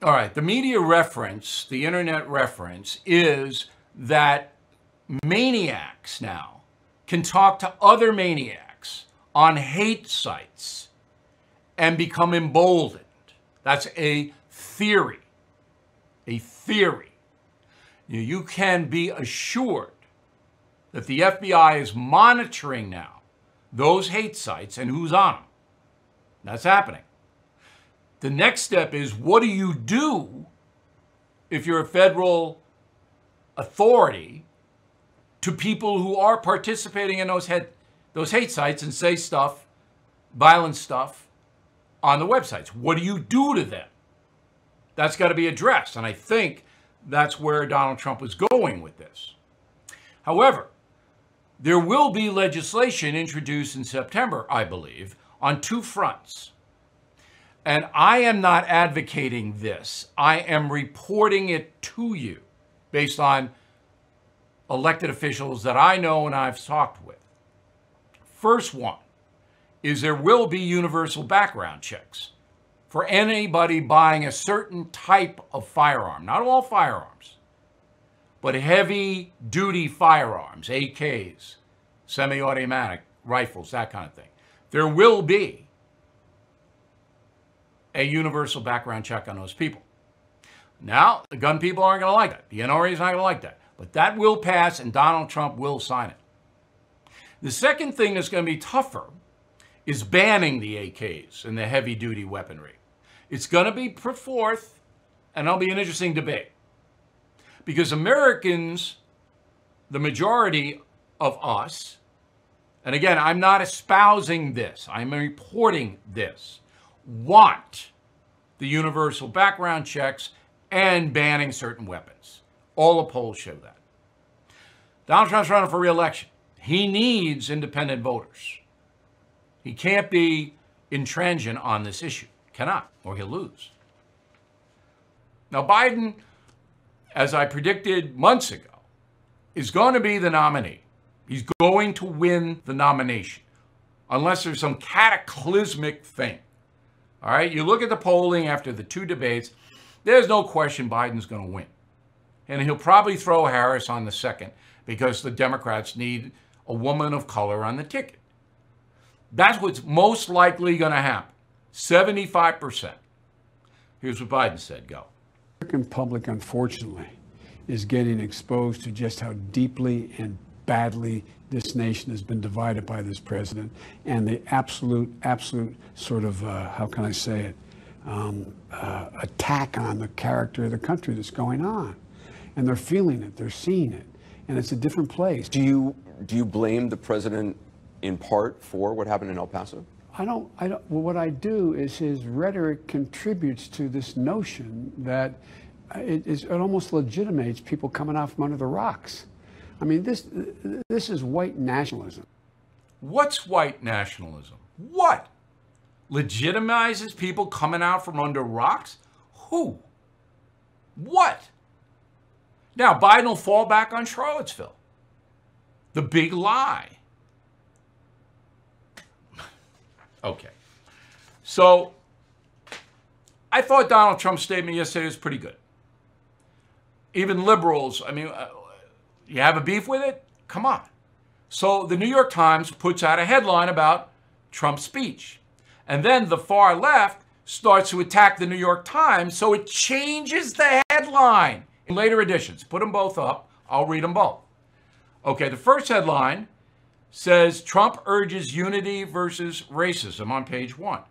All right, the media reference, the internet reference, is that maniacs now can talk to other maniacs on hate sites and become emboldened. That's a theory. A theory. You can be assured that the FBI is monitoring now those hate sites and who's on them. That's happening. The next step is, what do you do if you're a federal authority to people who are participating in those hate sites and say stuff, violent stuff, on the websites? What do you do to them? That's got to be addressed. And I think that's where Donald Trump was going with this. However, there will be legislation introduced in September, I believe, on two fronts. And I am not advocating this. I am reporting it to you based on elected officials that I know and I've talked with. First one is there will be universal background checks for anybody buying a certain type of firearm. Not all firearms, but heavy-duty firearms, AKs, semi-automatic rifles, that kind of thing. There will be a universal background check on those people. Now, the gun people aren't going to like that. The NRA is not going to like that. But that will pass, and Donald Trump will sign it. The second thing that's going to be tougher is banning the AKs and the heavy-duty weaponry. It's going to be put forth, and it'll be an interesting debate. Because Americans, the majority of us, and again, I'm not espousing this, I'm reporting this, want the universal background checks and banning certain weapons. All the polls show that. Donald Trump's running for re-election. He needs independent voters. He can't be intransigent on this issue. Cannot, or he'll lose. Now, Biden, as I predicted months ago, is going to be the nominee. He's going to win the nomination, unless there's some cataclysmic thing. All right, you look at the polling after the two debates, there's no question Biden's going to win. And he'll probably throw Harris on the second because the Democrats need a woman of color on the ticket. That's what's most likely going to happen. 75%. Here's what Biden said. Go. The American public, unfortunately, is getting exposed to just how deeply and badly this nation has been divided by this president and the absolute sort of, how can I say it, attack on the character of the country that's going on. And they're feeling it, they're seeing it, and it's a different place. Do you blame the president in part for what happened in El Paso? I don't, well, what I do is his rhetoric contributes to this notion that it almost legitimates people coming out from under the rocks. I mean, this is white nationalism. What's white nationalism? What? Legitimizes people coming out from under rocks? Who? What? Now, Biden will fall back on Charlottesville. The big lie. Okay. So, I thought Donald Trump's statement yesterday was pretty good. Even liberals, I mean, you have a beef with it? Come on. So, the New York Times puts out a headline about Trump's speech. And then the far left starts to attack the New York Times, so it changes the headline in later editions. Put them both up. I'll read them both. Okay, the first headline says Trump urges unity versus racism on page 1.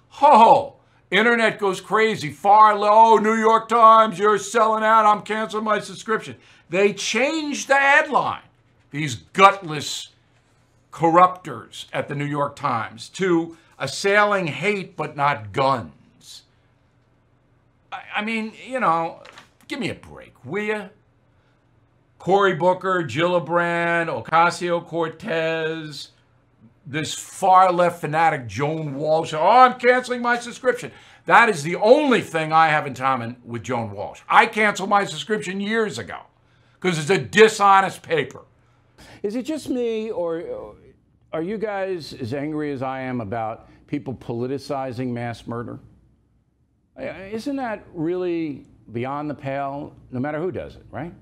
Ho! Internet goes crazy. Far low, New York Times, you're selling out. I'm canceling my subscription. They changed the headline, these gutless corruptors at the New York Times, to assailing hate but not guns. I mean, you know, give me a break, will you? Cory Booker, Gillibrand, Ocasio-Cortez, this far-left fanatic Joan Walsh. Oh, I'm canceling my subscription. That is the only thing I have in common with Joan Walsh. I canceled my subscription years ago because it's a dishonest paper. Is it just me, or are you guys as angry as I am about people politicizing mass murder? Isn't that really beyond the pale, no matter who does it, right?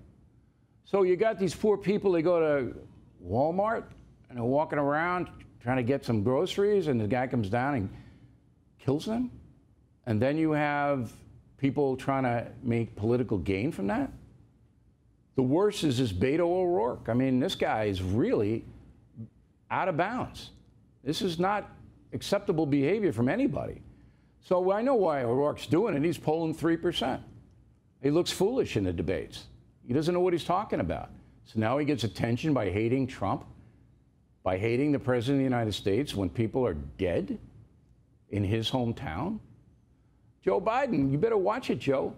So you got these poor people, they go to Walmart and they're walking around trying to get some groceries, and the guy comes down and kills them. And then you have people trying to make political gain from that. The worst is this Beto O'Rourke. I mean, this guy is really out of bounds. This is not acceptable behavior from anybody. So I know why O'Rourke's doing it. He's polling 3%. He looks foolish in the debates. He doesn't know what he's talking about. So now he gets attention by hating Trump, by hating the President of the United States when people are dead in his hometown. Joe Biden, you better watch it, Joe.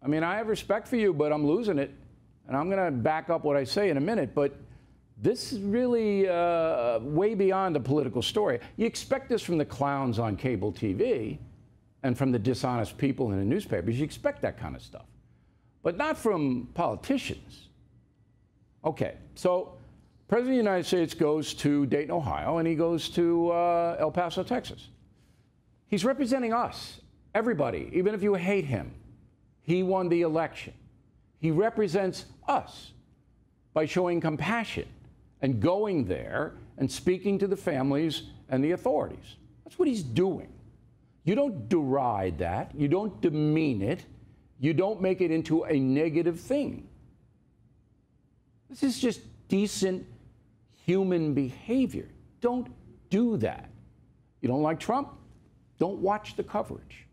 I mean, I have respect for you, but I'm losing it. And I'm going to back up what I say in a minute. But this is really way beyond a political story. You expect this from the clowns on cable TV and from the dishonest people in the newspapers. You expect that kind of stuff, but not from politicians. Okay, so President of the United States goes to Dayton, Ohio, and he goes to El Paso, Texas. He's representing us, everybody, even if you hate him. He won the election. He represents us by showing compassion and going there and speaking to the families and the authorities. That's what he's doing. You don't deride that. You don't demean it. You don't make it into a negative thing. This is just decent human behavior. Don't do that. You don't like Trump? Don't watch the coverage.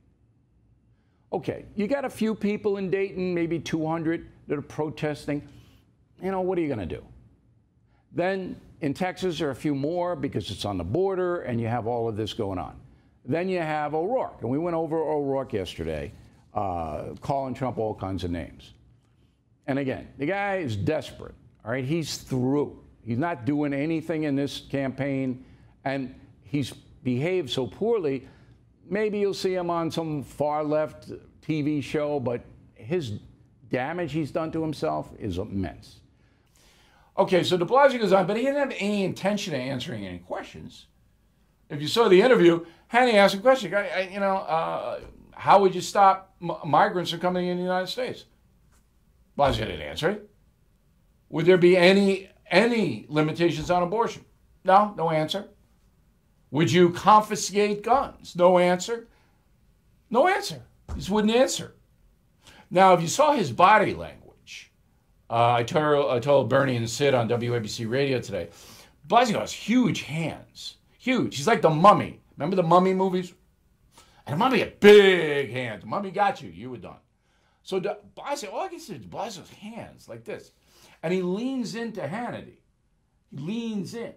Okay, you got a few people in Dayton, maybe 200, that are protesting. You know, what are you going to do? Then in Texas, there are a few more because it's on the border and you have all of this going on. Then you have O'Rourke, and we went over O'Rourke yesterday, calling Trump all kinds of names. And again, the guy is desperate, all right? He's through. He's not doing anything in this campaign, and he's behaved so poorly. Maybe you'll see him on some far-left TV show, but his damage he's done to himself is immense. Okay, so de Blasio goes on, but he didn't have any intention of answering any questions. If you saw the interview, Hannity asked a question, how would you stop migrants from coming in the United States? Blasio didn't answer it. Would there be any limitations on abortion? No answer. Would you confiscate guns? No answer. No answer. He just wouldn't answer. Now, if you saw his body language, I told Bernie and Sid on WABC Radio today, Blasio has huge hands. Huge. He's like the Mummy. Remember the Mummy movies? And the Mummy had big hands. The Mummy got you. You were done. So Blasio, all I can see is Blasio's hands like this. And he leans into Hannity. He leans in.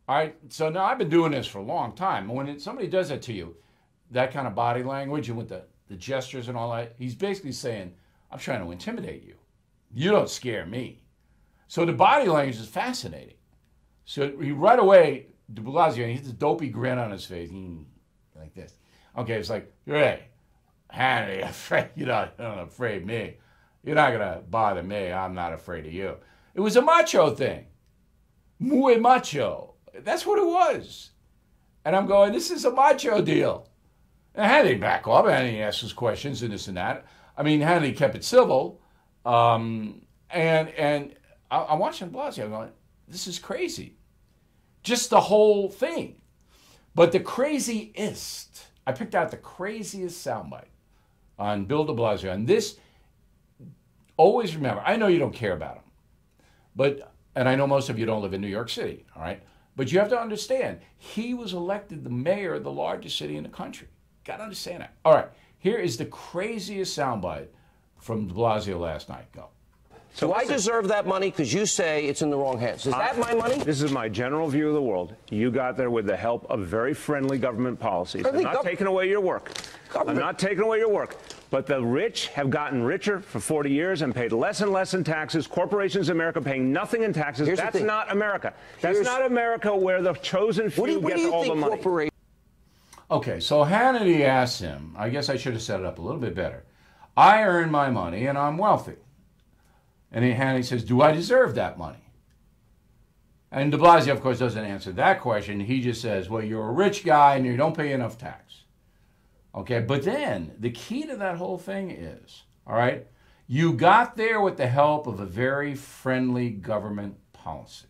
All right, so now I've been doing this for a long time. When somebody does that to you, that kind of body language and with the gestures and all that, he's basically saying, I'm trying to intimidate you. You don't scare me. So the body language is fascinating. So he right away, de Blasio, he has this dopey grin on his face, like this. Okay, it's like, hey, Hannity, you're not afraid of me. You're not going to bother me. I'm not afraid of you. It was a macho thing. Muy macho. That's what it was. And I'm going, this is a macho deal. And Hannity back off, and he asked his questions and this and that. I mean, Hannity kept it civil. And I'm watching Blasio, I'm going, this is crazy. Just the whole thing. But the craziest, I picked out the craziest soundbite on Bill de Blasio. And this, always remember, I know you don't care about him. And I know most of you don't live in New York City, all right? But you have to understand, he was elected the mayor of the largest city in the country. Got to understand that. All right, here is the craziest soundbite from de Blasio last night. Go. So I deserve that money because you say it's in the wrong hands. Is that my money? This is my general view of the world. You got there with the help of very friendly government policies. I'm not taking away your work. I'm not taking away your work. But the rich have gotten richer for 40 years and paid less and less in taxes. Corporations in America paying nothing in taxes. That's not America. That's not America where the chosen few get all the money. Okay, so Hannity asked him, I guess I should have set it up a little bit better. I earn my money and I'm wealthy. And Hannity says, do I deserve that money? And de Blasio, of course, doesn't answer that question. He just says, well, you're a rich guy and you don't pay enough tax. Okay, but then the key to that whole thing is, all right, you got there with the help of a very friendly government policy.